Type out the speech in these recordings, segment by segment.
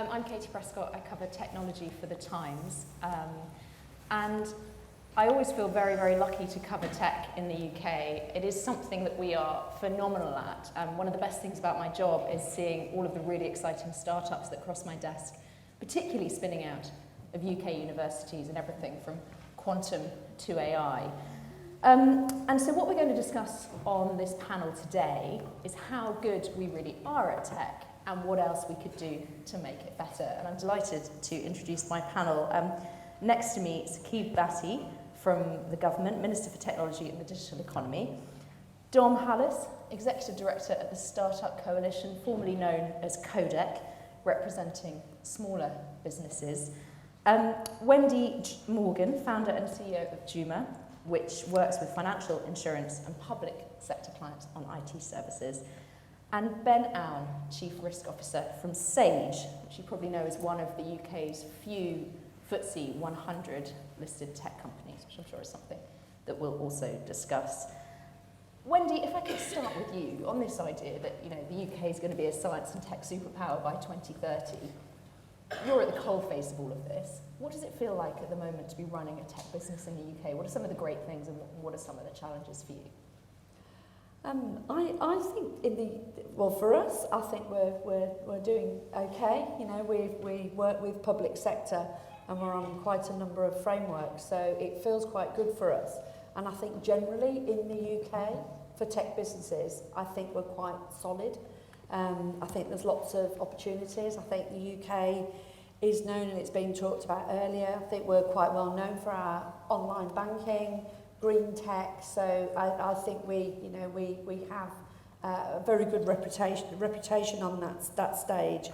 I'm Katie Prescott. I cover technology for The Times. And I always feel very, very lucky to cover tech in the UK. It is something that we are phenomenal at. One of the best things about my job is seeing all of the really exciting startups that cross my desk, particularly spinning out of UK universities and everything from quantum to AI. And so what we're going to discuss on this panel today is how good we really are at tech and what else we could do to make it better. And I'm delighted to introduce my panel. Next to me, Saqib Bhatti from the government, Minister for Technology and the Digital Economy. Hallas, Executive Director at the Startup Coalition, formerly known as Codec, representing smaller businesses. Wendy Morgan, founder and CEO of Jumar, which works with financial, insurance and public sector clients on IT services. And Ben Aung, Chief Risk Officer from Sage, which you probably know is one of the UK's few FTSE 100 listed tech companies, which I'm sure is something that we'll also discuss. Wendy, if I could start with you on this idea that the UK is going to be a science and tech superpower by 2030. You're at the coalface of all of this. What does it feel like at the moment to be running a tech business in the UK? What are some of the great things and what are some of the challenges for you? I think for us, I think we're doing okay. We work with public sector and we're on quite a number of frameworks, so it feels quite good for us. And I think generally in the UK for tech businesses, I think we're quite solid. I think there's lots of opportunities. I think the UK is known, and it's been talked about earlier. I think we're quite well known for our online banking, green tech. So I think we have a very good reputation on that stage.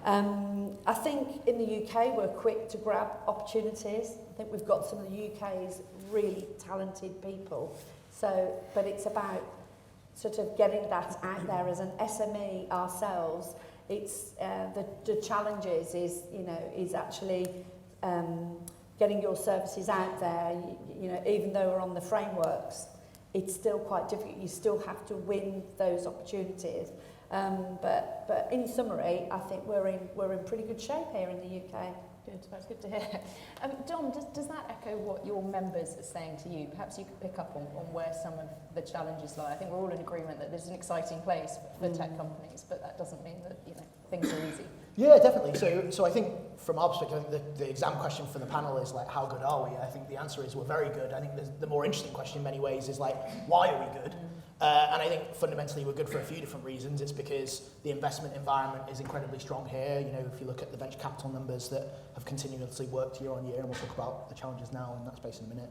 I think in the UK we're quick to grab opportunities. I think we've got some of the UK's really talented people. So, but it's about sort of getting that out there as an SME ourselves. It's the challenges is actually getting your services out there. Even though we're on the frameworks, it's still quite difficult. You still have to win those opportunities. But in summary, I think we're in pretty good shape here in the UK. Good, that's good to hear. Dom, does that echo what your members are saying to you? Perhaps you could pick up on where some of the challenges lie. I think we're all in agreement that this is an exciting place for tech companies, but that doesn't mean that things are easy. Yeah, definitely. So I think from our perspective, I think the exam question for the panel is like, how good are we? I think the answer is we're very good. I think the more interesting question in many ways is like, why are we good? And I think fundamentally we're good for a few different reasons. It's because the investment environment is incredibly strong here. If you look at the venture capital numbers that have continuously worked year on year, and we'll talk about the challenges now in that space in a minute.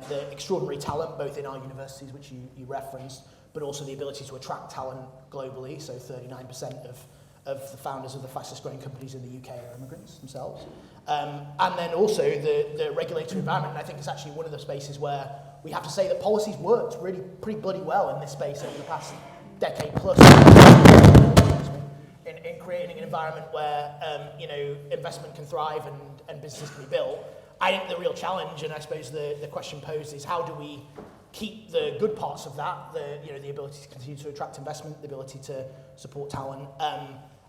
The extraordinary talent, both in our universities, which you referenced, but also the ability to attract talent globally. So 39% of the founders of the fastest growing companies in the UK are immigrants themselves. And then also the regulatory environment. And I think it's actually one of the spaces where we have to say that policy's worked really pretty bloody well in this space over the past decade plus in creating an environment where investment can thrive and businesses can be built. I think the real challenge, and I suppose the question posed, is how do we keep the good parts of that, the ability to continue to attract investment, the ability to support talent,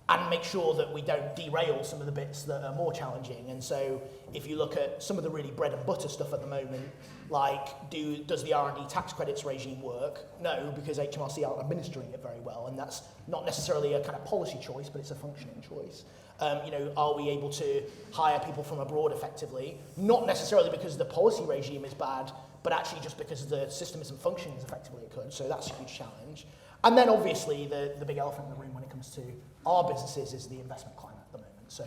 and make sure that we don't derail some of the bits that are more challenging. And so if you look at some of the really bread and butter stuff at the moment, like does the R&D tax credits regime work? No, because HMRC aren't administering it very well, and that's not necessarily a kind of policy choice, but it's a functioning choice. Are we able to hire people from abroad effectively? Not necessarily because the policy regime is bad, but actually just because the system isn't functioning as effectively as it could. So that's a huge challenge. And then obviously the big elephant in the room when it comes to our businesses is the investment climate at the moment. So,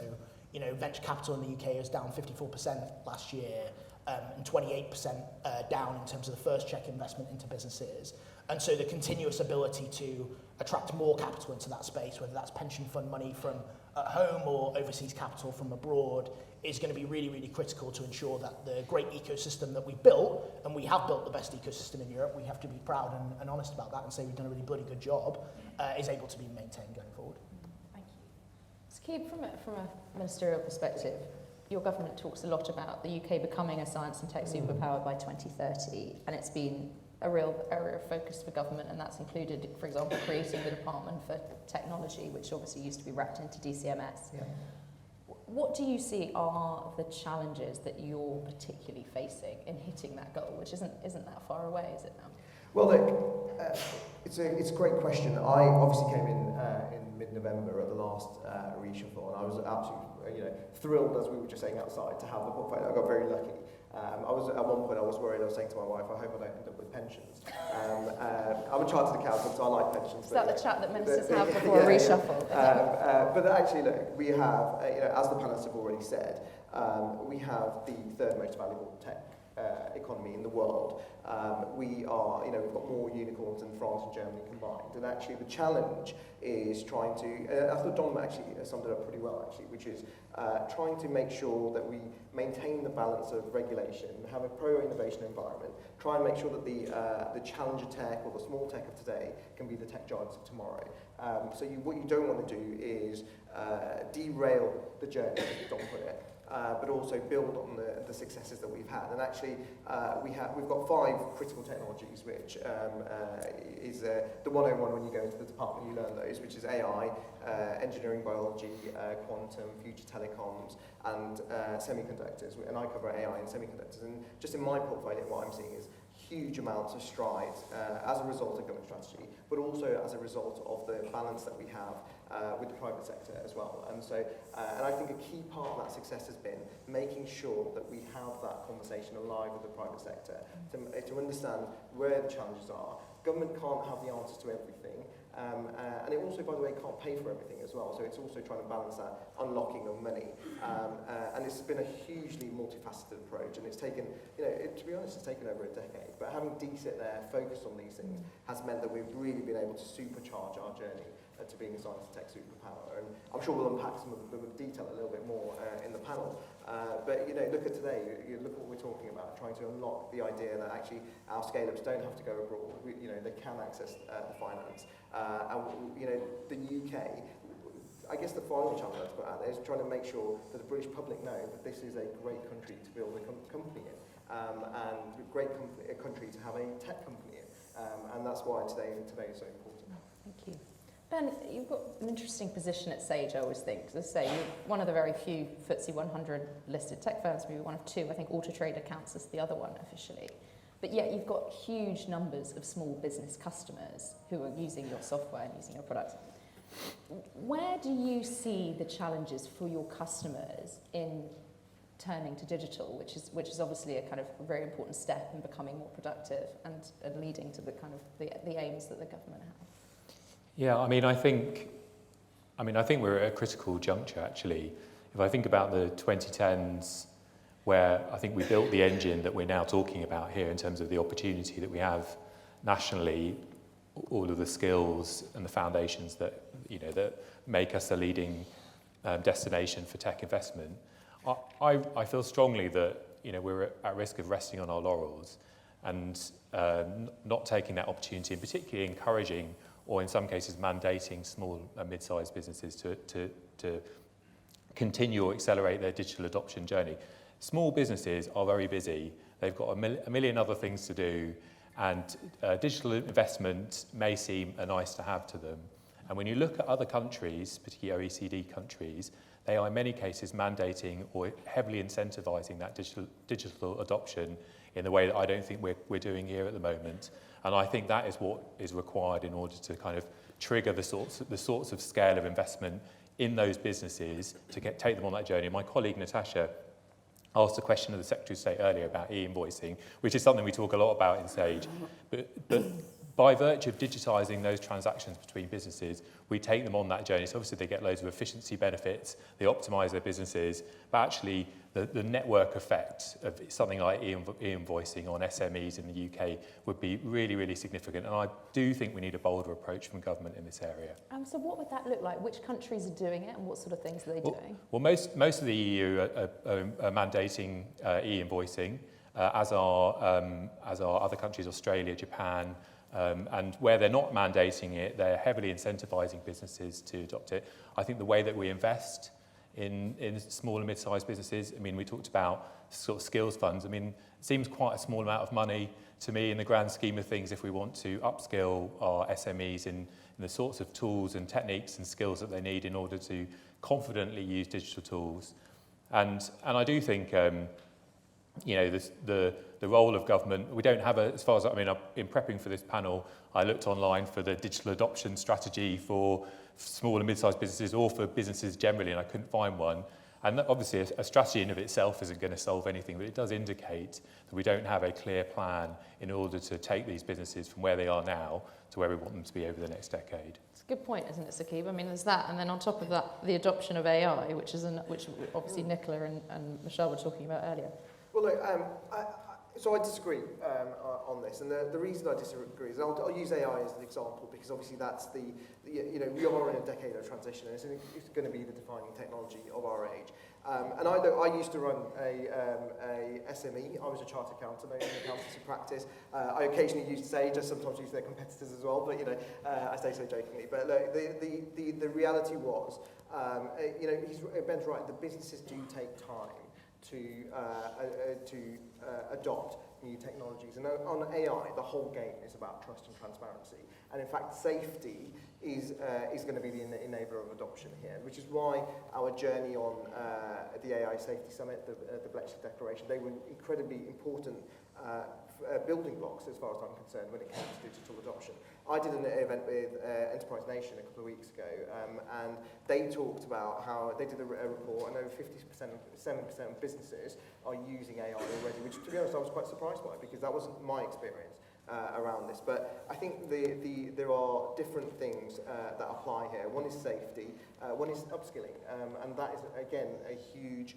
venture capital in the UK is down 54% last year, and 28% down in terms of the first check investment into businesses. And so the continuous ability to attract more capital into that space, whether that's pension fund money from at home or overseas capital from abroad, is going to be really, really critical to ensure that the great ecosystem that we've built, and we have built the best ecosystem in Europe, we have to be proud and honest about that and say we've done a really bloody good job, is able to be maintained going forward. Thank you. Saqib, from a ministerial perspective, your government talks a lot about the UK becoming a science and tech superpower by 2030, and it's been a real area of focus for government, and that's included, for example, creating the Department for Technology, which obviously used to be wrapped into DCMS. Yeah. what do you see are the challenges that you're particularly facing in hitting that goal, which isn't that far away, is it now? Well, look, it's a great question. I obviously came in mid-November at the last reshuffle, and I was absolutely thrilled, as we were just saying outside, to have the portfolio. I got very lucky. I was at one point I was worried. I was saying to my wife, I hope I don't end up with pensions. I'm a chartered accountant, so I like pensions. Is that the chat that ministers have before a reshuffle? But actually, look, we have, as the panelists have already said, we have the third most valuable tech economy in the world. We are, we've got more unicorns than France and Germany combined. And actually the challenge is trying to, I thought Don actually summed it up pretty well actually, which is trying to make sure that we maintain the balance of regulation, have a pro-innovation environment, try and make sure that the challenger tech or the small tech of today can be the tech giants of tomorrow. So what you don't want to do is derail the journey, as Don put it, but also build on the successes that we've had. And actually, we've got 5 critical technologies, which is the 101 when you go into the department, you learn those, which is AI, engineering, biology, quantum, future telecoms, and semiconductors. And I cover AI and semiconductors. And just in my portfolio, what I'm seeing is huge amounts of strides as a result of government strategy, but also as a result of the balance that we have with the private sector as well. And so, and I think a key part of that success has been making sure that we have that conversation alive with the private sector to understand where the challenges are. Government can't have the answers to everything. And it also, by the way, can't pay for everything as well. So it's also trying to balance that unlocking of money. And it's been a hugely multifaceted approach. And it's taken, to be honest, it's taken over a decade. But having DSIT there, focused on these things, has meant that we've really been able to supercharge our journey to being a science and tech superpower. And I'm sure we'll unpack some of the detail a little bit more in the panel. But look at today, look at what we're talking about, trying to unlock the idea that actually our scale-ups don't have to go abroad. They can access the finance. And the UK, I guess the final challenge I'd put out there is trying to make sure that the British public know that this is a great country to build a company in, and a great country to have a tech company in. And that's why today is so important. Thank you. Ben, you've got an interesting position at Sage, I always think. As I say, you're one of the very few FTSE 100 listed tech firms, maybe one of 2. I think Auto Trader counts as the other one officially. But yet you've got huge numbers of small business customers who are using your software and using your products. Where do you see the challenges for your customers in turning to digital, which is obviously a kind of very important step in becoming more productive and leading to the kind of the aims that the government have? Yeah, I think we're at a critical juncture actually. If I think about the 2010s, where I think we built the engine that we're now talking about here in terms of the opportunity that we have nationally, all of the skills and the foundations that that make us a leading destination for tech investment. I feel strongly that we're at risk of resting on our laurels and not taking that opportunity, and particularly encouraging, or in some cases mandating, small and mid-sized businesses to continue or accelerate their digital adoption journey. Small businesses are very busy. They've got a million other things to do, and digital investment may seem a nice to have to them. And when you look at other countries, particularly OECD countries, they are in many cases mandating or heavily incentivizing that digital adoption in the way that I don't think we're doing here at the moment. And I think that is what is required in order to kind of trigger the sorts of scale of investment in those businesses to take them on that journey. My colleague Natasha asked a question of the Secretary of State earlier about e-invoicing, which is something we talk a lot about in Sage. But by virtue of digitising those transactions between businesses, we take them on that journey. So obviously they get loads of efficiency benefits, they optimise their businesses, but actually the network effect of something like e-invoicing on SMEs in the UK would be really, really significant. And I do think we need a bolder approach from government in this area. So what would that look like? Which countries are doing it and what sort of things are they doing? Well, most of the EU are mandating e-invoicing, as are other countries, Australia, Japan, and where they're not mandating it, they're heavily incentivising businesses to adopt it. I think the way that we invest in small and mid-sized businesses, we talked about sort of skills funds. It seems quite a small amount of money to me in the grand scheme of things if we want to upskill our SMEs in the sorts of tools and techniques and skills that they need in order to confidently use digital tools. And I do think, you know, the role of government, we don't have as far as, I mean, in prepping for this panel, I looked online for the digital adoption strategy for small and mid-sized businesses or for businesses generally, and I couldn't find one. And obviously a strategy in of itself isn't going to solve anything, but it does indicate that we don't have a clear plan in order to take these businesses from where they are now to where we want them to be over the next decade. It's a good point, isn't it, Saqib? I mean, there's that, and then on top of that, the adoption of AI, which obviously Nicola and Michelle were talking about earlier. Well, look, so I disagree on this, and the reason I disagree is I'll use AI as an example because obviously that's you know, we are in a decade of transition, and it's going to be the defining technology of our age. And I used to run a SME. I was a chartered accountant, I owned an accountancy practice. I occasionally used Sage, I sometimes use their competitors as well, but you know, I say so jokingly. But look, the reality was, you know, Ben's right. The businesses do take time to adopt new technologies. And on AI, the whole game is about trust and transparency. And in fact, safety is going to be the enabler of adoption here, which is why our journey on the AI Safety Summit, the Bletchley Declaration, they were incredibly important building blocks as far as I'm concerned when it came to digital adoption. I did an event with Enterprise Nation a couple of weeks ago, and they talked about how they did a report, and over 7% of businesses are using AI already, which, to be honest, I was quite surprised by because that wasn't my experience around this. But I think there are different things that apply here. One is safety, one is upskilling, and that is, again, a huge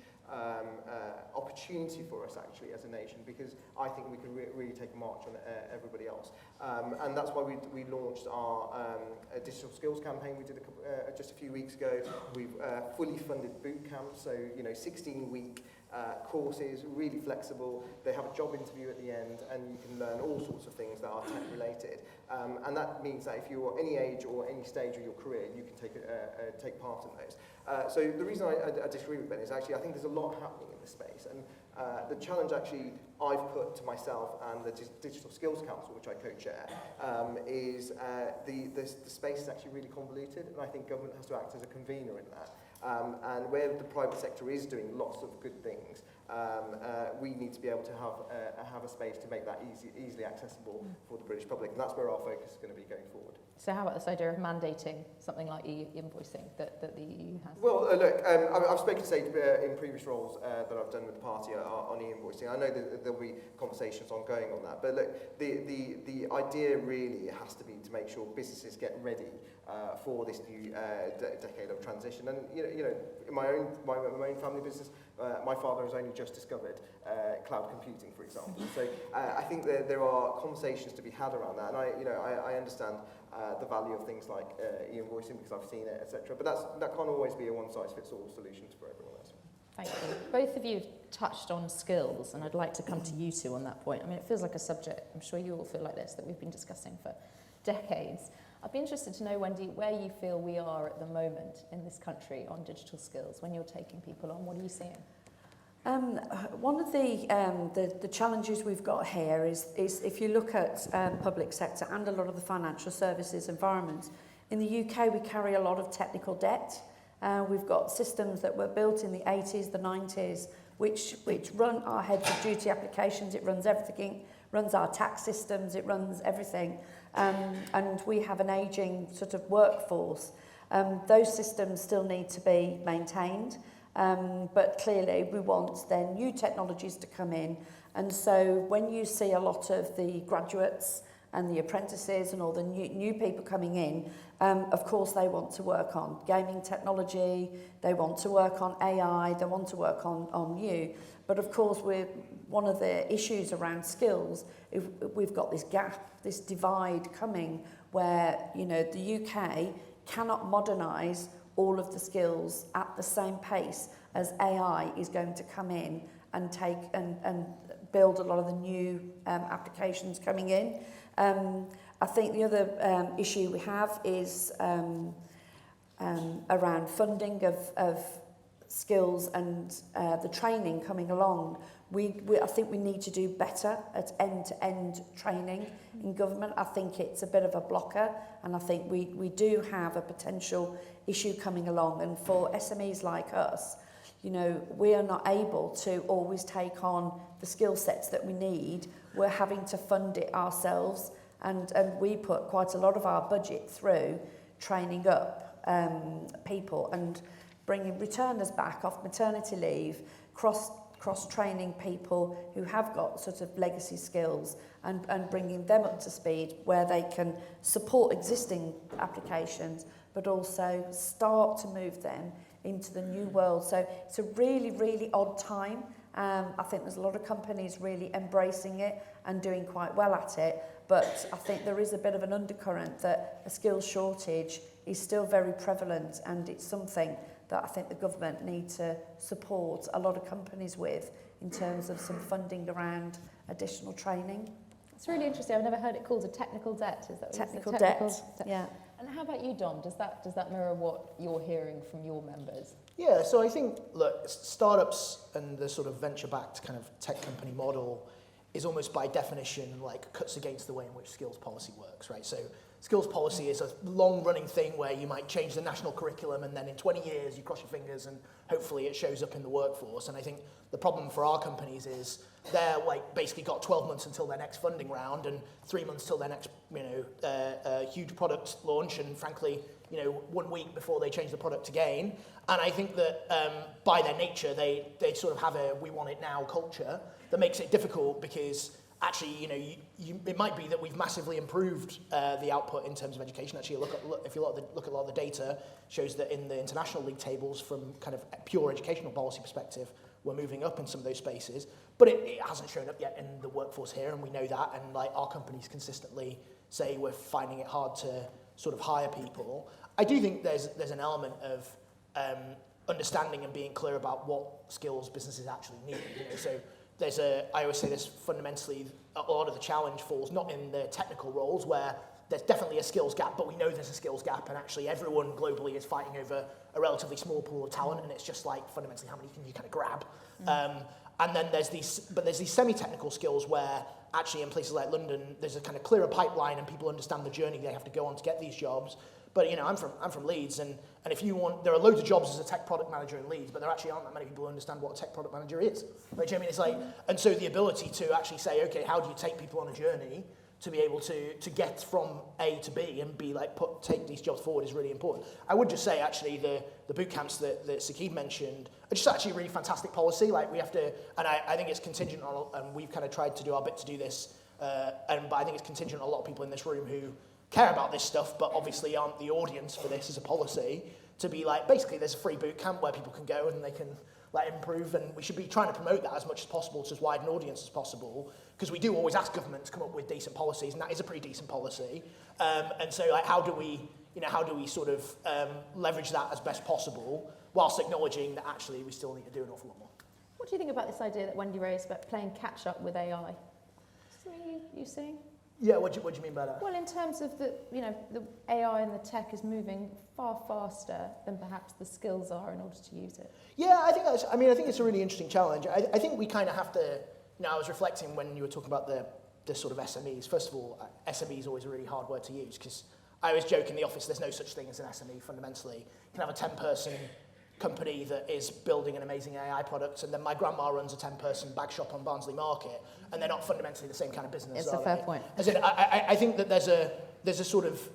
opportunity for us actually as a nation, because I think we can really take a march on everybody else, and that's why we launched our digital skills campaign. We did just a few weeks ago. We've fully funded boot camps, so you know, 16-week courses, really flexible. They have a job interview at the end, and you can learn all sorts of things that are tech related. And that means that if you're any age or any stage of your career, you can take part in those. So the reason I disagree with Ben is actually I think there's a lot happening in this space, and the challenge actually I've put to myself and the Digital Skills Council, which I co-chair, is the space is actually really convoluted, and I think government has to act as a convener in that. And where the private sector is doing lots of good things, we need to be able to have a space to make that easily accessible for the British public, and that's where our focus is going to be going forward. So how about this idea of mandating something like e-invoicing that the EU has? Well, look, I've spoken to Sage in previous roles that I've done with the party on e-invoicing. I know that there'll be conversations ongoing on that, but look, the idea really has to be to make sure businesses get ready for this new decade of transition. And you know, in my own family business, my father has only just discovered cloud computing, for example. So I think there are conversations to be had around that, and I understand the value of things like e-invoicing because I've seen it, etc. But that can't always be a one-size-fits-all solution for everyone else. Thank you. Both of you have touched on skills, and I'd like to come to you two on that point. I mean, it feels like a subject, I'm sure you all feel like this, that we've been discussing for decades. I'd be interested to know, Wendy, where you feel we are at the moment in this country on digital skills. When you're taking people on, what are you seeing? One of the challenges we've got here is if you look at public sector and a lot of the financial services environments, in the UK we carry a lot of technical debt. We've got systems that were built in the 80s, the 90s, which run our heads of duty applications, it runs everything, runs our tax systems, it runs everything. And we have an ageing sort of workforce. Those systems still need to be maintained. But clearly we want then new technologies to come in, and so when you see a lot of the graduates and the apprentices and all the new people coming in, of course they want to work on gaming technology, they want to work on AI, they want to work on new, but of course one of the issues around skills, we've got this gap, this divide coming where, you know, the UK cannot modernise all of the skills at the same pace as AI is going to come in and take and build a lot of the new applications coming in. I think the other issue we have is around funding of skills and the training coming along, I think we need to do better at end-to-end training in government. I think it's a bit of a blocker, and I think we do have a potential issue coming along. And for SMEs like us, you know, we are not able to always take on the skill sets that we need. We're having to fund it ourselves, and we put quite a lot of our budget through training up people and bringing returners back off maternity leave, cross-training people who have got sort of legacy skills and bringing them up to speed where they can support existing applications but also start to move them into the new world. So it's a really, really odd time. I think there's a lot of companies really embracing it and doing quite well at it, but I think there is a bit of an undercurrent that a skills shortage is still very prevalent, and it's something that I think the government need to support a lot of companies with in terms of some funding around additional training. It's really interesting. I've never heard it called a technical debt. Is that what Technical it's debt, yeah. And how about you, Dom? Does that mirror what you're hearing from your members? Yeah, so I think, look, startups and the sort of venture-backed kind of tech company model is almost by definition like cuts against the way in which skills policy works, right? So skills policy is a long-running thing where you might change the national curriculum and then in 20 years you cross your fingers and hopefully it shows up in the workforce. And I think the problem for our companies is they're like basically got 12 months until their next funding round and 3 months till their next, huge product launch, and frankly, 1 week before they change the product again. And I think that by their nature, they sort of have a we want it now culture that makes it difficult because actually, it might be that we've massively improved the output in terms of education. Actually, if you look at a lot of the data, shows that in the international league tables, from kind of a pure educational policy perspective, we're moving up in some of those spaces. But it hasn't shown up yet in the workforce here, and we know that. And like our companies consistently say we're finding it hard to sort of hire people. I do think there's an element of understanding and being clear about what skills businesses actually need. So I always say this, fundamentally, a lot of the challenge falls not in the technical roles where there's definitely a skills gap, but we know there's a skills gap, and actually everyone globally is fighting over a relatively small pool of talent, and it's just like fundamentally how many can you kind of grab. And then there's these semi-technical skills where actually in places like London, there's a kind of clearer pipeline and people understand the journey they have to go on to get these jobs. But I'm from Leeds, and if you want, there are loads of jobs as a tech product manager in Leeds, but there actually aren't that many people who understand what a tech product manager is. Right? Do you know what I mean? It's like, and so the ability to actually say, okay, how do you take people on a journey to be able to get from A to B and be like take these jobs forward is really important. I would just say actually the boot camps that Saqib mentioned are just actually really fantastic policy. Like we have to, and I think it's contingent on, and we've kind of tried to do our bit to do this, but I think it's contingent on a lot of people in this room who care about this stuff, but obviously aren't the audience for this as a policy, to be like, basically there's a free boot camp where people can go and they can like improve, and we should be trying to promote that as much as possible to as wide an audience as possible, because we do always ask government to come up with decent policies, and that is a pretty decent policy. And so like how do we sort of leverage that as best possible whilst acknowledging that actually we still need to do an awful lot more. What do you think about this idea that Wendy raised about playing catch up with AI? Something you seeing? Yeah, what do you mean by that? Well, in terms of the AI and the tech is moving far faster than perhaps the skills are in order to use it. Yeah, I think it's a really interesting challenge. I think we kind of have to, I was reflecting when you were talking about the sort of SMEs. First of all, SME is always a really hard word to use, because I always joke in the office, there's no such thing as an SME fundamentally. You can have a 10-person company that is building an amazing AI product, and then my grandma runs a 10-person bag shop on Barnsley Market, and they're not fundamentally the same kind of business. It's a fair point. As in, I think that there's a sort of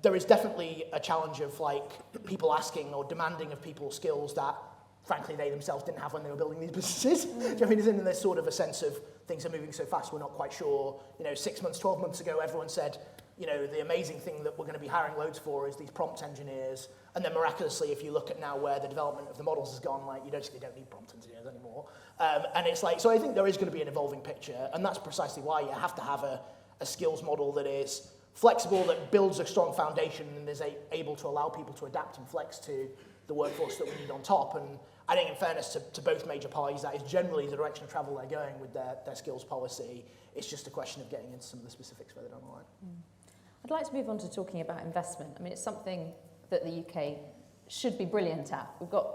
there is definitely a challenge of like people asking or demanding of people skills that frankly they themselves didn't have when they were building these businesses. Do you know what I mean? And there's sort of a sense of things are moving so fast we're not quite sure. 6 months, 12 months ago, everyone said, the amazing thing that we're going to be hiring loads for is these prompt engineers. And then miraculously, if you look at now where the development of the models has gone, like you basically don't need prompt engineers anymore. And it's like, so I think there is going to be an evolving picture, and that's precisely why you have to have a skills model that is flexible, that builds a strong foundation and is able to allow people to adapt and flex to the workforce that we need on top. And I think in fairness to both major parties, that is generally the direction of travel they're going with their skills policy. It's just a question of getting into some of the specifics further down the line. I'd like to move on to talking about investment. I mean, it's something that the UK should be brilliant at. We've got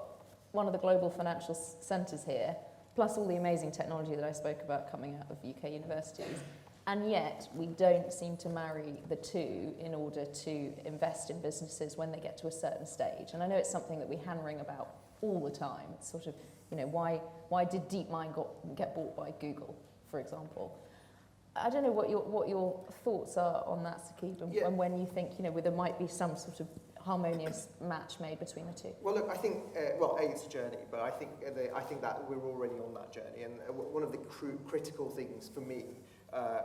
one of the global financial centres here, plus all the amazing technology that I spoke about coming out of UK universities. And yet we don't seem to marry the two in order to invest in businesses when they get to a certain stage. And I know it's something that we hand-wring about all the time. It's sort of, you know, why did DeepMind get bought by Google, for example? I don't know what your thoughts are on that, Saqib, and when you think, you know, there might be some sort of harmonious match made between the two. Well, look, I think, it's a journey, but I think that we're already on that journey. And one of the critical things for me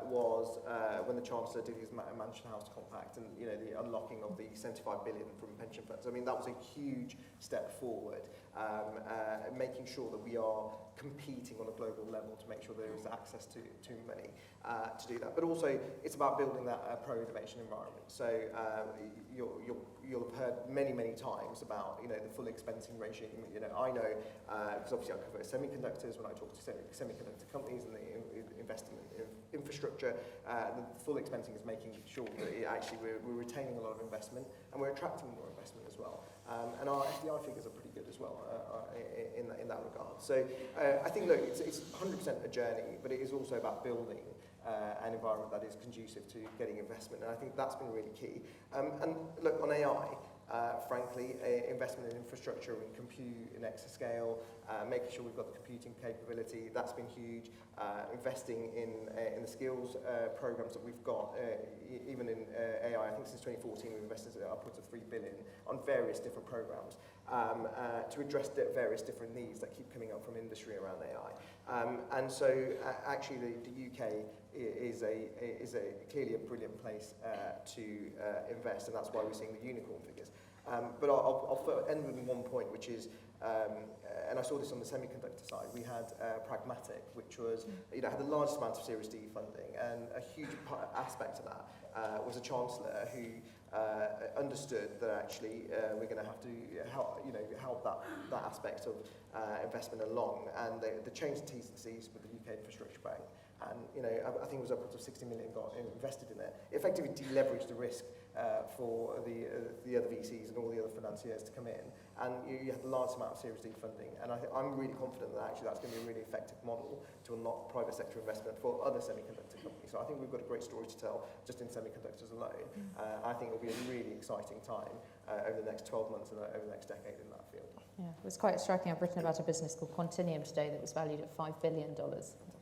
was when the Chancellor did his Mansion House Compact and, you know, the unlocking of the 75 billion from pension funds. I mean, that was a huge step forward, making sure that we are competing on a global level to make sure there is access to money to do that. But also, it's about building that pro-innovation environment. So you'll have heard many times about, you know, the full expensing regime. You know, I know, because obviously I cover semiconductors when I talk to semiconductor companies and they invest in infrastructure, the full expensing is making sure that we're retaining a lot of investment and we're attracting more investment as well. And our FDI figures are pretty good as well in that regard. So I think, look, it's 100% a journey, but it is also about building an environment that is conducive to getting investment, and I think that's been really key. And look, on AI, frankly, investment in infrastructure and compute in exascale, making sure we've got the computing capability, that's been huge. Investing in the skills programs that we've got, even in AI, I think since 2014 we've invested upwards of 3 billion on various different programs to address various different needs that keep coming up from industry around AI. And so actually the UK is clearly a brilliant place to invest, and that's why we're seeing the unicorn figures. But I'll end with one point, which is, and I saw this on the semiconductor side, we had Pragmatic, which was, you know, had the largest amount of Series D funding, and a huge aspect of that was a Chancellor who understood that actually we're going to have to help that aspect of investment along, and the change in T's and C's with the UK Infrastructure Bank, and, you know, I think it was upwards of 60 million got invested in it. It effectively deleveraged the risk for the other VCs and all the other financiers to come in, and you have the largest amount of Series D funding, and I'm really confident that actually that's going to be a really effective model to unlock private sector investment for other semiconductor companies. So I think we've got a great story to tell just in semiconductors alone. I think it'll be a really exciting time over the next 12 months and over the next decade in that field. Yeah, it was quite striking. I've written about a business called Quantinium today that was valued at $5 billion.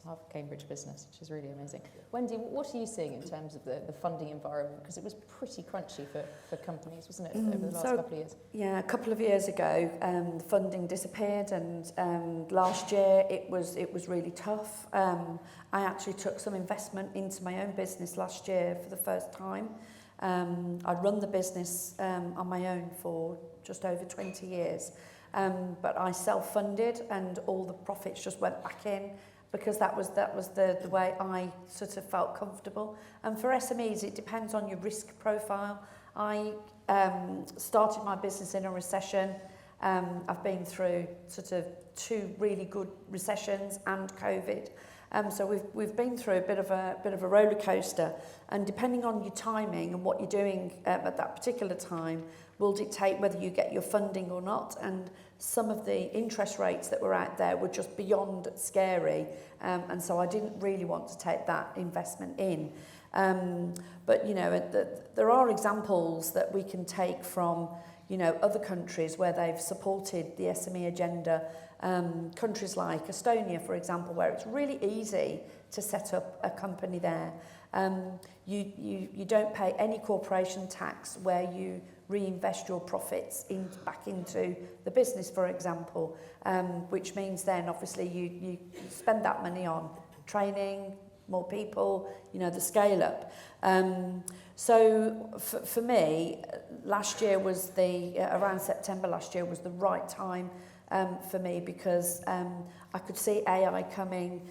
Half a Cambridge business, which is really amazing. Wendy, what are you seeing in terms of the funding environment? Because it was pretty crunchy for companies, wasn't it, over the last couple of years? Yeah, a couple of years ago, the funding disappeared, and last year it was really tough. I actually took some investment into my own business last year for the first time. I'd run the business on my own for just over 20 years, but I self-funded, and all the profits just went back in, because that was the way I sort of felt comfortable. And for SMEs, it depends on your risk profile. I started my business in a recession. I've been through sort of 2 really good recessions and COVID. So we've been through a bit of a roller coaster, and depending on your timing and what you're doing at that particular time will dictate whether you get your funding or not. And some of the interest rates that were out there were just beyond scary, and so I didn't really want to take that investment in. But, you know, there are examples that we can take from, you know, other countries where they've supported the SME agenda. Countries like Estonia, for example, where it's really easy to set up a company there. You don't pay any corporation tax where you reinvest your profits back into the business, for example, which means then obviously you spend that money on training, more people, you know, the scale up. So for me, last year was around September last year was the right time for me, because I could see AI coming.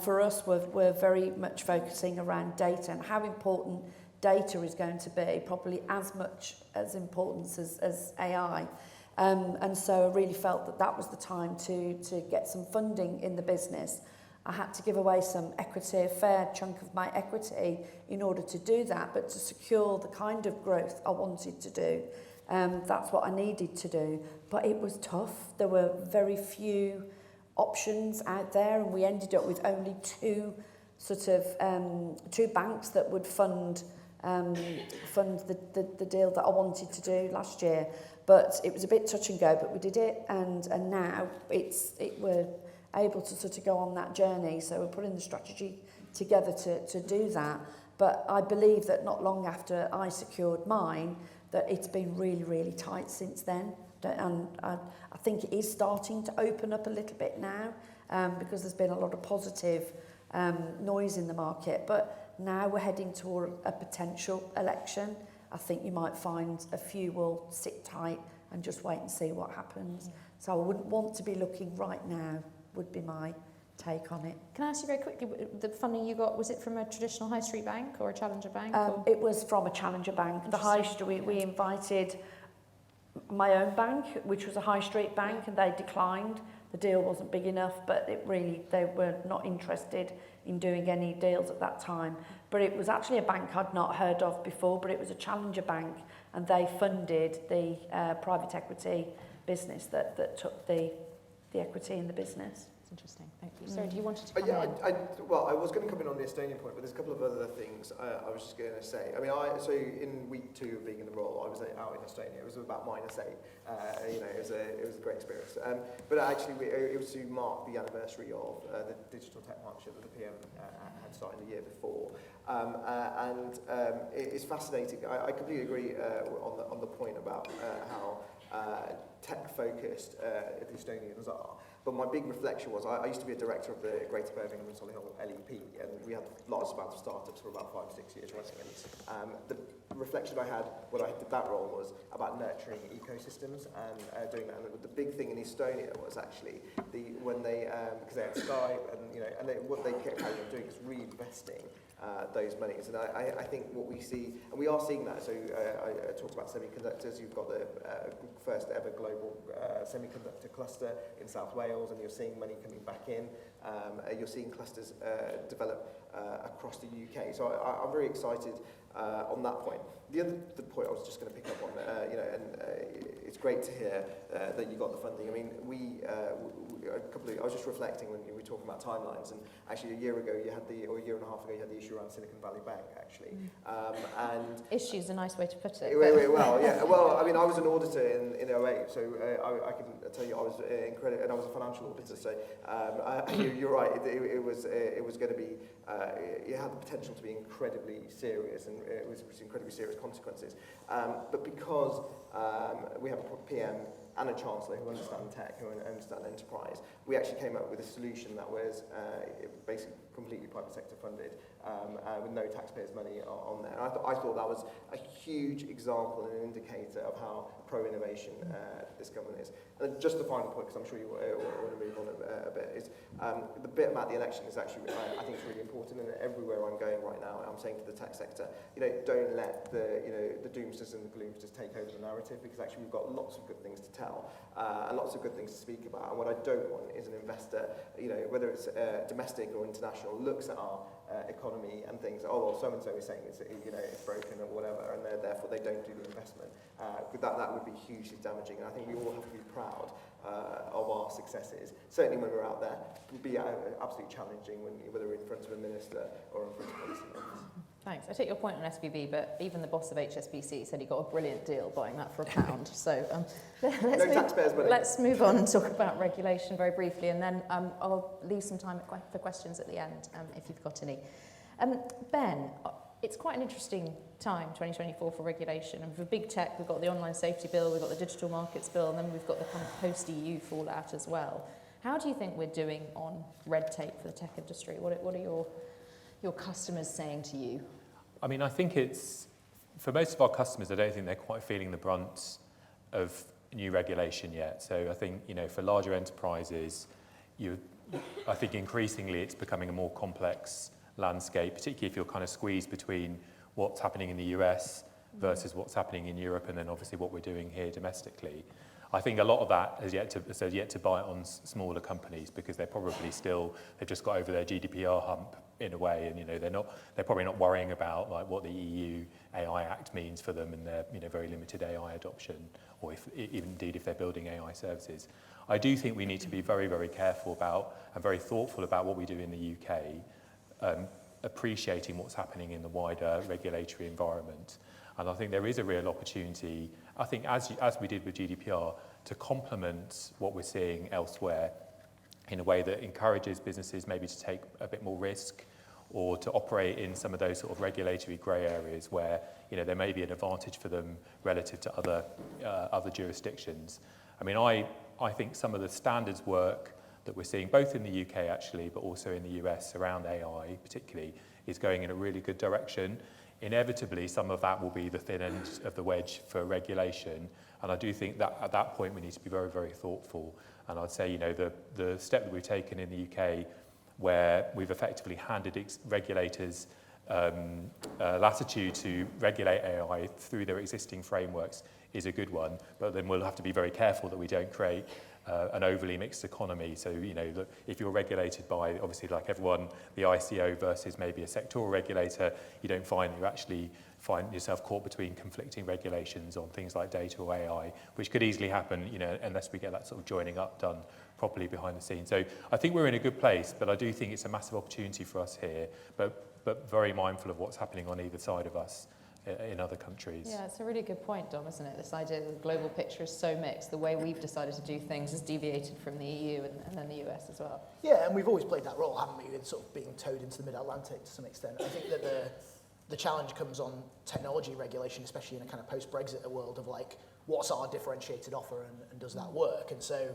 For us, we're very much focusing around data and how important data is going to be, probably as much as importance as AI. And so I really felt that was the time to get some funding in the business. I had to give away some equity, a fair chunk of my equity, in order to do that, but to secure the kind of growth I wanted to do. That's what I needed to do. But it was tough. There were very few options out there, and we ended up with only two banks that would fund the deal that I wanted to do last year. But it was a bit touch and go, but we did it, and now we're able to sort of go on that journey. So we're putting the strategy together to do that. But I believe that not long after I secured mine, that it's been really, really tight since then. And I think it is starting to open up a little bit now, because there's been a lot of positive noise in the market. But now we're heading toward a potential election. I think you might find a few will sit tight and just wait and see what happens. So I wouldn't want to be looking right now, would be my take on it. Can I ask you very quickly, the funding you got, was it from a traditional high street bank or a challenger bank? It was from a challenger bank. The high street, we invited my own bank, which was a high street bank, and they declined. The deal wasn't big enough, but they were not interested in doing any deals at that time. But it was actually a bank I'd not heard of before, but it was a challenger bank, and they funded the private equity business that took the equity in the business. It's interesting, thank you. Sorry, do you wanted to come in? I was going to come in on the Estonian point, but there's a couple of other things I was just going to say. I mean, so in week 2 of being in the role, I was out in Estonia. It was about -8. It was a great experience. But actually, it was to mark the anniversary of the digital tech partnership that the PM had started the year before. It's fascinating. I completely agree on the point about how tech-focused the Estonians are. But my big reflection was, I used to be a director of the Greater Birmingham and Solihull LEP, and we had large amounts of startups for about 5 or 6 years running. And the reflection I had when I did that role was about nurturing ecosystems and doing that. And the big thing in Estonia was actually because they had Skype, and what they kept doing is reinvesting those monies. And I think what we see, and we are seeing that. So I talked about semiconductors. You've got the first ever global semiconductor cluster in South Wales, and you're seeing money coming back in. You're seeing clusters develop across the UK. So I'm very excited on that point. The point I was just going to pick up on, it's great to hear that you got the funding. I mean, I was just reflecting when we were talking about timelines, and actually a year and a half ago, you had the issue around Silicon Valley Bank, actually. Issue's a nice way to put it. Well, yeah. Well, I mean, I was an auditor in 2008, so I can tell you I was incredible, and I was a financial auditor. So you're right. It was going to be. It had the potential to be incredibly serious, and it was incredibly serious consequences. But because we have a PM and a Chancellor who understand tech, who understand enterprise, we actually came up with a solution that was basically completely private sector funded, with no taxpayers' money on there. And I thought that was a huge example and an indicator of how pro-innovation this government is. And just the final point, because I'm sure you want to move on a bit, is the bit about the election is actually, I think it's really important, and everywhere I'm going right now, I'm saying to the tech sector, don't let the doomsters and the gloomsters take over the narrative, because actually we've got lots of good things to tell, and lots of good things to speak about. And what I don't want is an investor, whether it's domestic or international, looks at our economy and thinks, oh, well, so-and-so is saying it's broken or whatever, and therefore they don't do the investment. That would be hugely damaging, and I think we all have to be proud of our successes. Certainly when we're out there, it would be absolutely challenging whether we're in front of a minister or in front of policymakers. Thanks. I take your point on SVB, but even the boss of HSBC said he got a brilliant deal buying that for £1. So let's move on and talk about regulation very briefly, and then I'll leave some time for questions at the end, if you've got any. Ben, it's quite an interesting time, 2024, for regulation. And for big tech, we've got the online safety bill, we've got the digital markets bill, and then we've got the kind of post-EU fallout as well. How do you think we're doing on red tape for the tech industry? What are your customers saying to you? I mean, I think it's, for most of our customers, I don't think they're quite feeling the brunt of new regulation yet. So I think, for larger enterprises, I think increasingly it's becoming a more complex landscape, particularly if you're kind of squeezed between what's happening in the US versus what's happening in Europe, and then obviously what we're doing here domestically. I think a lot of that has yet to bite on smaller companies, because they've just got over their GDPR hump in a way, and they're probably not worrying about like what the EU AI Act means for them and their very limited AI adoption, or indeed if they're building AI services. I do think we need to be very, very careful about and very thoughtful about what we do in the UK, appreciating what's happening in the wider regulatory environment. And I think there is a real opportunity, I think as we did with GDPR, to complement what we're seeing elsewhere in a way that encourages businesses maybe to take a bit more risk, or to operate in some of those sort of regulatory grey areas where there may be an advantage for them relative to other jurisdictions. I mean, I think some of the standards work that we're seeing, both in the UK actually, but also in the US around AI particularly, is going in a really good direction. Inevitably, some of that will be the thin end of the wedge for regulation, and I do think that at that point we need to be very, very thoughtful. And I'd say, the step that we've taken in the UK, where we've effectively handed regulators latitude to regulate AI through their existing frameworks, is a good one. But then we'll have to be very careful that we don't create an overly mixed economy. So, if you're regulated by, obviously, like everyone, the ICO versus maybe a sectoral regulator, you actually find yourself caught between conflicting regulations on things like data or AI, which could easily happen, unless we get that sort of joining up done properly behind the scenes. So I think we're in a good place, but I do think it's a massive opportunity for us here, but very mindful of what's happening on either side of us in other countries. Yeah, it's a really good point, Dom, isn't it? This idea that the global picture is so mixed. The way we've decided to do things has deviated from the EU and then the US as well. Yeah, and we've always played that role, haven't we, with sort of being towed into the mid-Atlantic to some extent. I think that the challenge comes on technology regulation, especially in a kind of post-Brexit world of like, what's our differentiated offer and does that work? And so,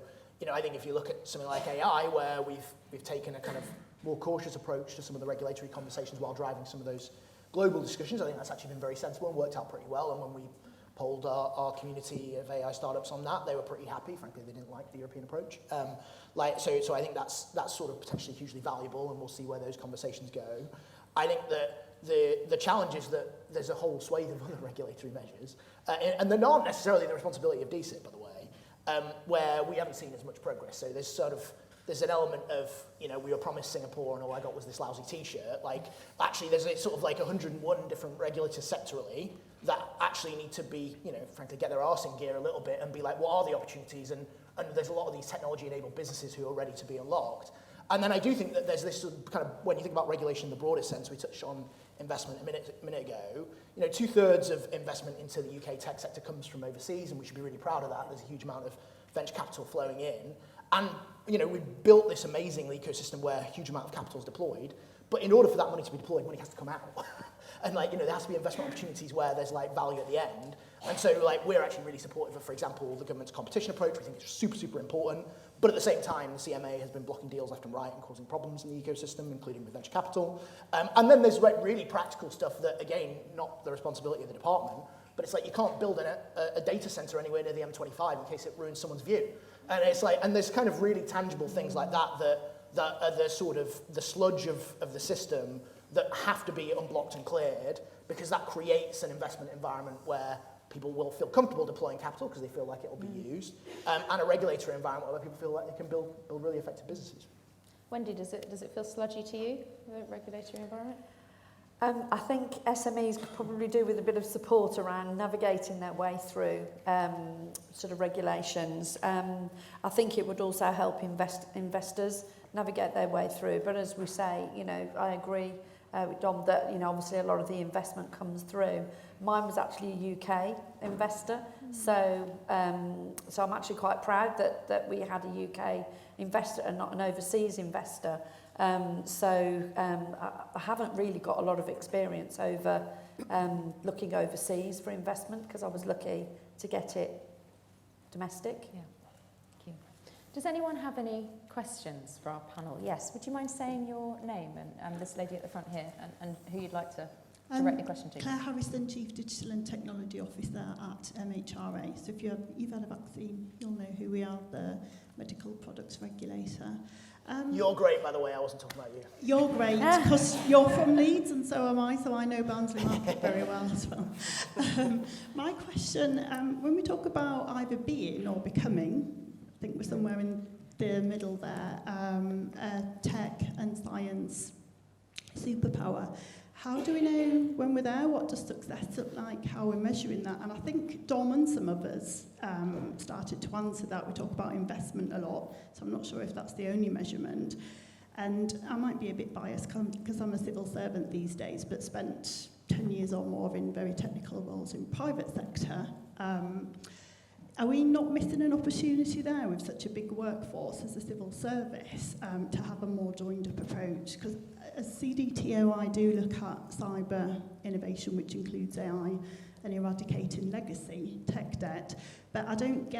I think if you look at something like AI, where we've taken a kind of more cautious approach to some of the regulatory conversations while driving some of those global discussions, I think that's actually been very sensible and worked out pretty well. And when we polled our community of AI startups on that, they were pretty happy. Frankly, they didn't like the European approach. So I think that's sort of potentially hugely valuable, and we'll see where those conversations go. I think that the challenge is that there's a whole swathe of other regulatory measures, and they're not necessarily the responsibility of DCIP, by the way, where we haven't seen as much progress. So there's an element of, we were promised Singapore and all I got was this lousy T-shirt. Like, actually, there's sort of like 101 different regulators sectorally that actually need to be, frankly, get their arse in gear a little bit and be like, what are the opportunities? And there's a lot of these technology-enabled businesses who are ready to be unlocked. And then I do think that there's this sort of kind of, when you think about regulation in the broadest sense, we touched on investment a minute ago, 2/3 of investment into the UK tech sector comes from overseas, and we should be really proud of that. There's a huge amount of venture capital flowing in. And, we've built this amazing ecosystem where a huge amount of capital is deployed, but in order for that money to be deployed, money has to come out. And there has to be investment opportunities where there's value at the end. And so we're actually really supportive of, for example, the government's competition approach. We think it's super, super important. But at the same time, the CMA has been blocking deals left and right and causing problems in the ecosystem, including with venture capital. And then there's really practical stuff that, again, not the responsibility of the department, but it's you can't build a data center anywhere near the M25 in case it ruins someone's view. And it's and there's kind of really tangible things like that are the sort of the sludge of the system that have to be unblocked and cleared, because that creates an investment environment where people will feel comfortable deploying capital because they feel like it will be used, and a regulatory environment where people feel like they can build really effective businesses. Wendy, does it feel sludgy to you, the regulatory environment? I think SMEs could probably do with a bit of support around navigating their way through sort of regulations. I think it would also help investors navigate their way through. But as we say, I agree with Dom that obviously a lot of the investment comes through. Mine was actually a UK investor, so I'm actually quite proud that we had a UK investor and not an overseas investor. I haven't really got a lot of experience over looking overseas for investment, because I was lucky to get it domestic. Yeah, thank you. Does anyone have any questions for our panel? Yes, would you mind saying your name and this lady at the front here and who you'd like to direct the question to? Claire Harrison, Chief Digital and Technology Officer at MHRA. So if you've had a vaccine, you'll know who we are, the medical products regulator. You're great, by the way. I wasn't talking about you. You're great, because you're from Leeds and so am I, so I know Barnsley Market very well as well. My question, when we talk about either being or becoming, I think we're somewhere in the middle there, tech and science superpower, How do we know when we're there? What does success look like? How we're measuring that? And I think Dom and some others started to answer that. We talk about investment a lot, so I'm not sure if that's the only measurement. And I might be a bit biased because I'm a civil servant these days, but spent 10 years or more in very technical roles in private sector. Are we not missing an opportunity there with such a big workforce as a civil service to have a more joined-up approach? Because as CDTO, I do look at cyber innovation, which includes AI, and eradicating legacy tech debt, but I don't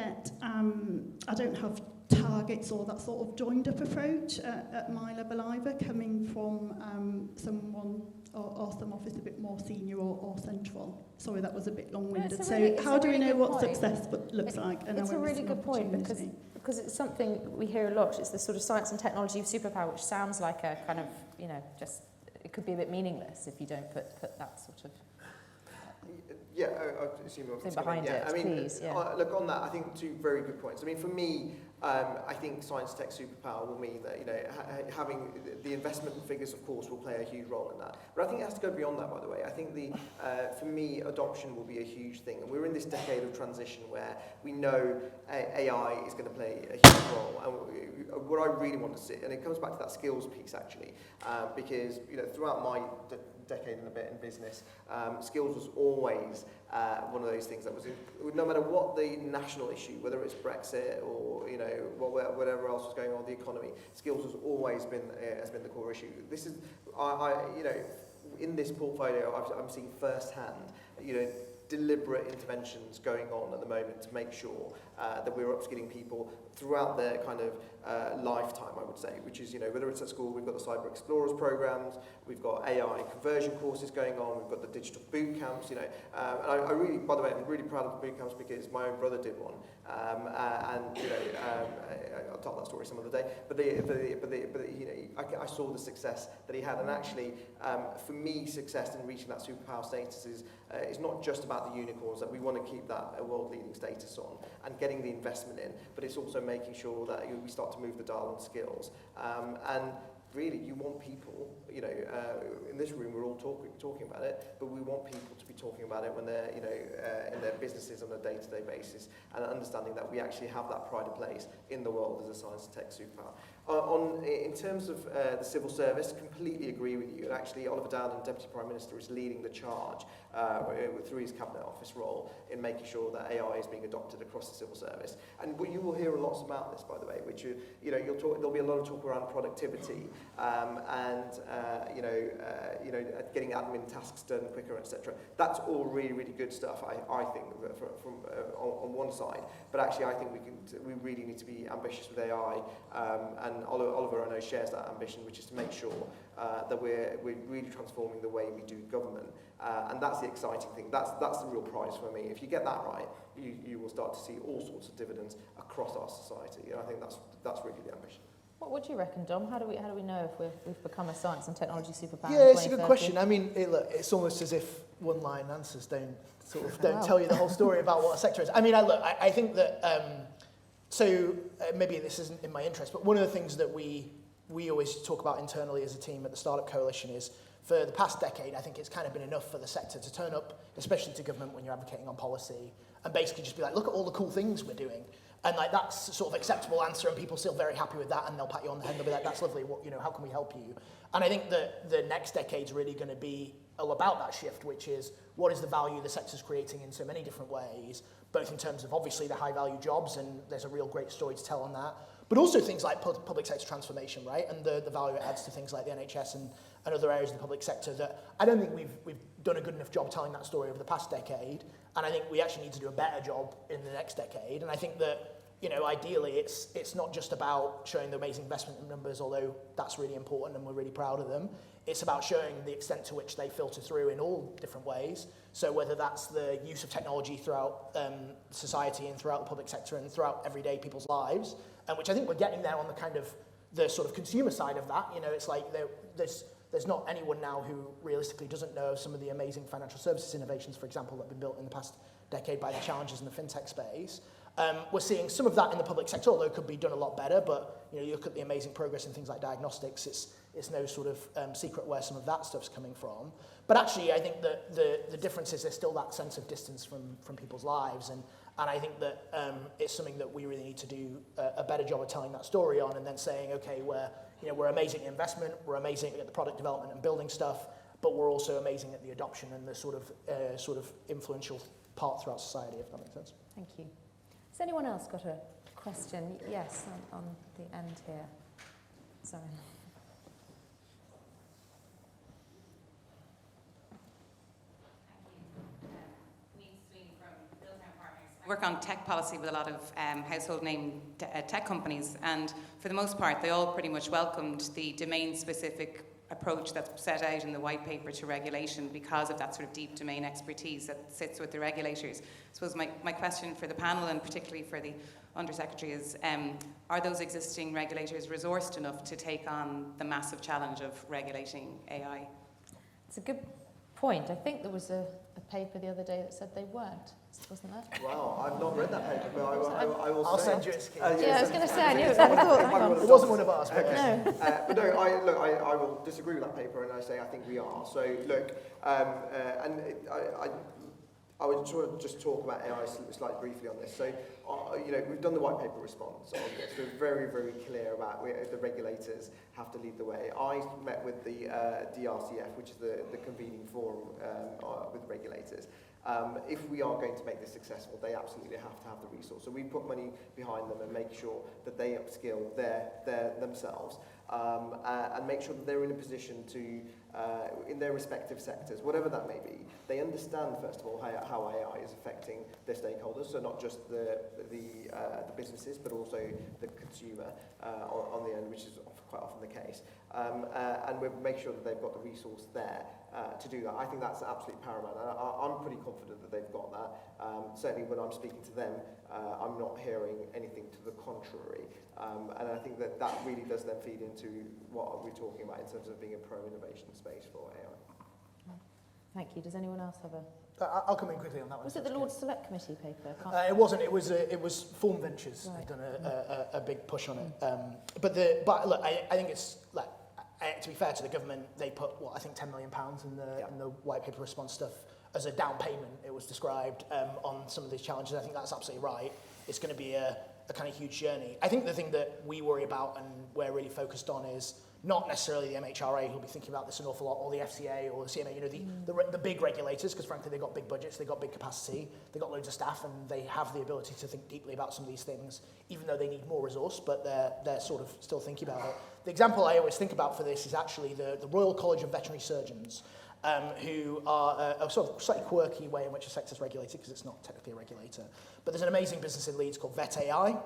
have targets or that sort of joined-up approach at my level either, coming from someone or some office a bit more senior or central. Sorry, that was a bit long-winded. So how do we know what success looks like? And it's a really good point because it's something we hear a lot. It's the sort of science and technology superpower, which sounds like a kind of, just, it could be a bit meaningless if you don't put that sort of Yeah, I assume you're behind it, please. Yeah. Look, on that, I think two very good points. I mean, for me, I think science tech superpower will mean that, having the investment figures, of course, will play a huge role in that. But I think it has to go beyond that, by the way. I think for me, adoption will be a huge thing. And we're in this decade of transition where we know AI is going to play a huge role. And what I really want to see, and it comes back to that skills piece, actually, because, throughout my decade and a bit in business, skills was always one of those things that was, no matter what the national issue, whether it's Brexit or whatever else was going on with the economy, skills has always been the core issue. This is, in this portfolio, I'm seeing firsthand, deliberate interventions going on at the moment to make sure that we're upskilling people throughout their kind of lifetime, I would say, which is, whether it's at school, we've got the Cyber Explorers programs, we've got AI conversion courses going on, we've got the digital boot camps, and I really, by the way, I'm really proud of the boot camps because my own brother did one, and I'll tell that story some other day, but I saw the success that he had, and actually, for me, success in reaching that superpower status is not just about the unicorns, that we want to keep that world-leading status on and getting the investment in, but it's also making sure that we start to move the dial on skills. And really, you want people, in this room we're all talking about it, but we want people to be talking about it when they're, in their businesses on a day-to-day basis, and understanding that we actually have that pride of place in the world as a science and tech superpower. In terms of the civil service, completely agree with you. And actually, Oliver Dowden, Deputy Prime Minister, is leading the charge through his Cabinet Office role in making sure that AI is being adopted across the civil service. And you will hear lots about this, by the way, which there'll be a lot of talk around productivity getting admin tasks done quicker, etc. That's all really, really good stuff. I think from on one side, but actually, I think we really need to be ambitious with AI and Oliver, I know, shares that ambition, which is to make sure that we're really transforming the way we do government, and that's the exciting thing. That's the real prize for me. If you get that right, you will start to see all sorts of dividends across our society. And I think that's really the ambition. What do you reckon, Dom? How do we know if we've become a science and technology superpower? Yeah, it's a good question. I mean, it's almost as if one-line answers don't tell you the whole story about what a sector is. I mean, I think that. Maybe this isn't in my interest, but one of the things that we always talk about internally as a team at the Startup Coalition is, for the past decade, I think it's kind of been enough for the sector to turn up, especially to government when you're advocating on policy, and basically just be like, look at all the cool things we're doing. And that's sort of acceptable answer, and people still very happy with that, and they'll pat you on the head and they'll be like, that's lovely, how can we help you? And I think that the next decade's really going to be all about that shift, which is, what is the value the sector's creating in so many different ways, both in terms of obviously the high value jobs, and there's a real great story to tell on that, but also things like public sector transformation, right? And the value it adds to things like the NHS and other areas of the public sector that I don't think we've done a good enough job telling that story over the past decade. And I think we actually need to do a better job in the next decade. And I think that, ideally it's not just about showing the amazing investment numbers, although that's really important and we're really proud of them. It's about showing the extent to which they filter through in all different ways. So whether that's the use of technology throughout society and throughout the public sector and throughout everyday people's lives, which I think we're getting there on the kind of the sort of consumer side of that. It's like there's not anyone now who realistically doesn't know some of the amazing financial services innovations, for example, that have been built in the past decade by the challenges in the fintech space. We're seeing some of that in the public sector, although it could be done a lot better, but you look at the amazing progress in things like diagnostics, It's no sort of secret where some of that stuff's coming from. But actually, I think that the difference is there's still that sense of distance from people's lives. And I think that it's something that we really need to do a better job of telling that story on, and then saying, okay, we're amazing at investment, we're amazing at the product development and building stuff, but we're also amazing at the adoption and the sort of influential part throughout society, if that makes sense. Thank you. Has anyone else got a question? Yes, on the end here. Sorry. I work on tech policy with a lot of household name tech companies, and for the most part they all pretty much welcomed the domain specific approach that's set out in the white paper to regulation because of that sort of deep domain expertise that sits with the regulators. I suppose my question for the panel, and particularly for the Undersecretary, is are those existing regulators resourced enough to take on the massive challenge of regulating AI? It's a good point. I think there was a paper the other day that said they weren't, wasn't there? Wow, I've not read that paper, but I will I'll say. send you a scheme. Yeah, I was going to say, I knew it. I thought, hang on. It wasn't one of us, but Okay. But no, I will disagree with that paper, and I say I think we are. So look, I would sort of just talk about AI slightly briefly on this. So, we've done the white paper response on this. We're very, very clear about the regulators have to lead the way. I met with the DRCF, which is the convening forum with regulators. If we are going to make this successful, they absolutely have to have the resource. So we put money behind them and make sure that they upskill themselves and make sure that they're in a position to, in their respective sectors, whatever that may be, they understand, first of all, how AI is affecting their stakeholders, so not just the businesses, but also the consumer on the end, which is quite often the case. And we'll make sure that they've got the resource there to do that. I think that's absolutely paramount. I'm pretty confident that they've got that. Certainly when I'm speaking to them, I'm not hearing anything to the contrary. And I think that really does then feed into what we're talking about in terms of being a pro-innovation space for AI. Thank you. Does anyone else have a... I'll come in quickly on that one. Was it the Lord Select Committee paper? It wasn't. It was Form Ventures. Right. They've done a big push on it. But look, I think it's like, to be fair to the government, they put I think £10 million in the white paper response stuff as a down payment. It was described on some of these challenges. I think that's absolutely right. It's going to be a kind of huge journey. I think the thing that we worry about and we're really focused on is not necessarily the MHRA, who'll be thinking about this an awful lot, or the FCA or the CMA, the big regulators, because frankly they've got big budgets, they've got big capacity, they've got loads of staff, and they have the ability to think deeply about some of these things, even though they need more resource, but they're sort of still thinking about it. The example I always think about for this is actually the Royal College of Veterinary Surgeons, who are a sort of slightly quirky way in which a sector's regulated, because it's not technically a regulator. But there's an amazing business in Leeds called Vet AI,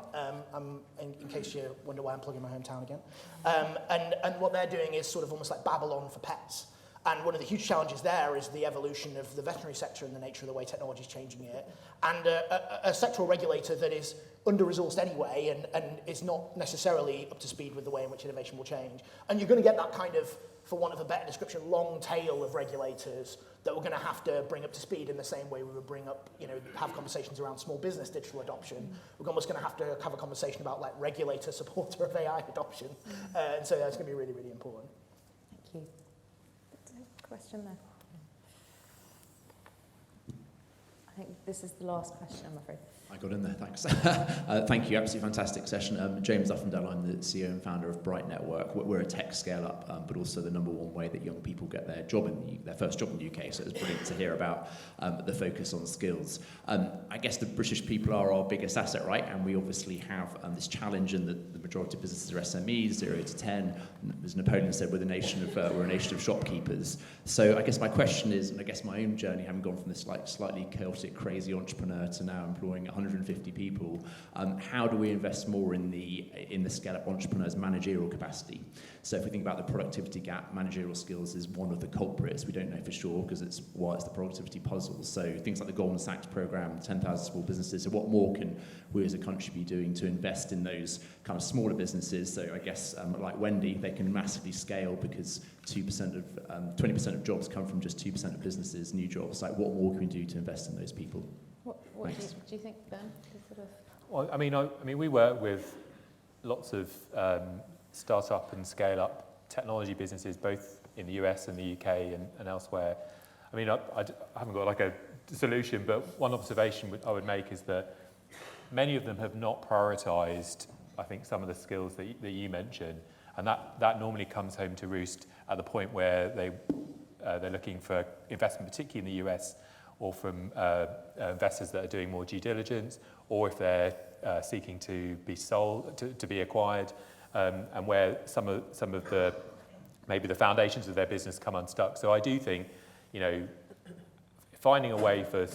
in case you wonder why I'm plugging my hometown again. And what they're doing is sort of almost like Babylon for pets. And one of the huge challenges there is the evolution of the veterinary sector and the nature of the way technology is changing it. And a sectoral regulator that is under-resourced anyway and is not necessarily up to speed with the way in which innovation will change. And you're going to get that kind of, for want of a better description, long tail of regulators that we're going to have to bring up to speed in the same way we would bring up, have conversations around small business digital adoption. We're almost going to have a conversation about like regulator supporter of AI adoption. And so that's going to be really, really important. Thank you. Question there. I think this is the last question, I'm afraid. I got in there, thanks. Thank you, absolutely fantastic session. James Uffendale, I'm the CEO and founder of Bright Network. We're a tech scale-up, but also the number one way that young people get their first job in the UK, so it's brilliant to hear about the focus on skills. I guess the British people are our biggest asset, right? And we obviously have this challenge, and the majority of businesses are SMEs, 0 to 10. As Napoleon said, we're a nation of shopkeepers. So I guess my question is, and I guess my own journey, having gone from this slightly chaotic, crazy entrepreneur to now employing 150 people, how do we invest more in the scale-up entrepreneurs' managerial capacity? So if we think about the productivity gap, managerial skills is one of the culprits. We don't know for sure because it's the productivity puzzle. So things like the Goldman Sachs program, 10,000 small businesses. So what more can we as a country be doing to invest in those kind of smaller businesses? So I guess like Wendy, they can massively scale because 20% of jobs come from just 2% of businesses, new jobs. Like what more can we do to invest in those people? What do you think, Ben? Well, I mean, we work with lots of start-up and scale-up technology businesses, both in the US and the UK and elsewhere. I mean, I haven't got like a solution, but one observation I would make is that many of them have not prioritised, I think, some of the skills that you mentioned, and that normally comes home to roost at the point where they're looking for investment, particularly in the US, or from investors that are doing more due diligence, or if they're seeking to be sold, to be acquired, and where some of the maybe the foundations of their business come unstuck. So I do think, you know, finding a way for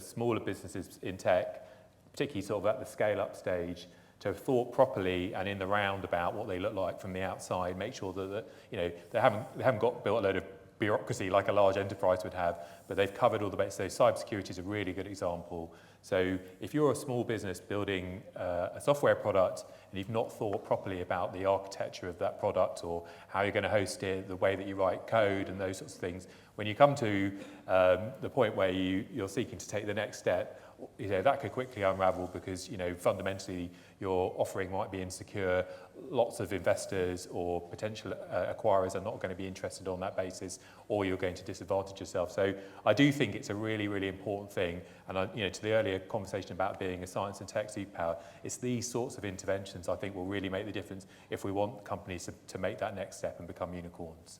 smaller businesses in tech, particularly sort of at the scale-up stage, to have thought properly and in the round about what they look like from the outside, make sure that you know, they haven't got built a load of bureaucracy like a large enterprise would have, but they've covered all the bases. So cybersecurity is a really good example. So if you're a small business building a software product and you've not thought properly about the architecture of that product or how you're going to host it, the way that you write code and those sorts of things, when you come to the point where you're seeking to take the next step, you know, that could quickly unravel because, you know, fundamentally your offering might be insecure. Lots of investors or potential acquirers are not going to be interested on that basis, or you're going to disadvantage yourself. So I do think it's a really, really important thing. And you know, to the earlier conversation about being a science and tech superpower, it's these sorts of interventions I think will really make the difference if we want companies to make that next step and become unicorns.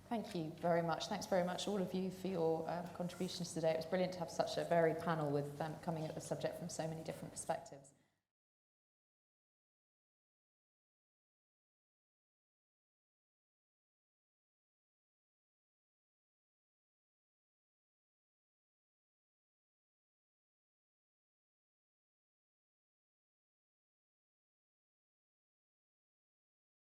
Thank you very much. Thanks very much, all of you, for your contributions today. It was brilliant to have such a varied panel with coming at the subject from so many different perspectives.